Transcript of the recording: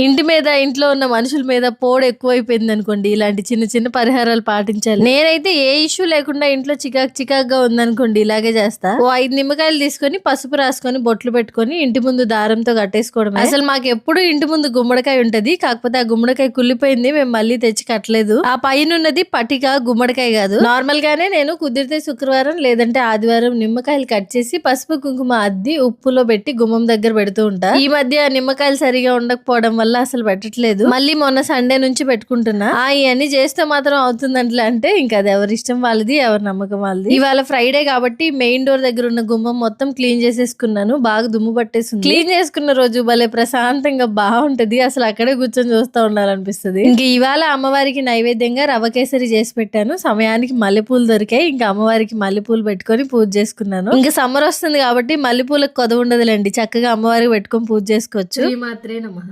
ఇంటి మీద, ఇంట్లో ఉన్న మనుషుల మీద పోడు ఎక్కువైపోయిందనుకోండి, ఇలాంటి చిన్న చిన్న పరిహారాలు పాటించాలి. నేనైతే ఏ ఇష్యూ లేకుండా ఇంట్లో చికాకుగా ఉందనుకోండి ఇలాగే చేస్తా. ఓ 5 నిమ్మకాయలు తీసుకొని పసుపు రాసుకొని బొట్లు పెట్టుకొని ఇంటి ముందు దారంతో కట్టేసుకోవడమే. అసలు మాకు ఎప్పుడు ఇంటి ముందు గుమ్మడికాయ ఉంటది. కాకపోతే ఆ గుమ్మడికాయ కుళ్ళిపోయింది, మేము మళ్ళీ తెచ్చి కట్టలేదు. ఆ పైన ఉన్నది పటిక, గుమ్మడికాయ కాదు. నార్మల్ గానే నేను కుదిరితే శుక్రవారం లేదంటే ఆదివారం నిమ్మకాయలు కట్ చేసి పసుపు కుంకుమ అద్ది ఉప్పులో పెట్టి గుమ్మం దగ్గర పెడుతూ ఉంటా. ఈ మధ్య నిమ్మకాయలు సరిగా ఉండకపోవడం వల్ల అసలు పెట్టట్లేదు. మళ్ళీ మొన్న సండే నుంచి పెట్టుకుంటున్నా. ఇవన్నీ చేస్తే మాత్రం అవుతుందంటే అంటే ఇంకా అది ఎవరి ఇష్టం వాళ్ళది, ఎవరి నమ్మకం వాళ్ళది. ఇవాళ ఫ్రైడే కాబట్టి మెయిన్ డోర్ దగ్గర ఉన్న గుమ్మం మొత్తం క్లీన్ చేసేసుకున్నాను. బాగా దుమ్ము పట్టేసింది. క్లీన్ చేసుకున్న రోజు భలే ప్రశాంతంగా బాగుంటది. అసలు అక్కడే కూర్చొని చూస్తూ ఉండాలనిపిస్తుంది. ఇంక ఇవాళ అమ్మవారికి నైవేద్యంగా రవ్వ కేసరి చేసి పెట్టాను. సమయానికి మల్లెపూలు దొరికాయి. ఇంకా అమ్మవారికి మల్లెపూలు పెట్టుకొని పూజ చేసుకున్నాను. ఇంకా సమ్మర్ వస్తుంది కాబట్టి మల్లెపూలకు కొదవ ఉండదులేండి, చక్కగా అమ్మవారికి పెట్టుకొని పూజ చేసుకోవచ్చు. శ్రీమాత్రే నమః.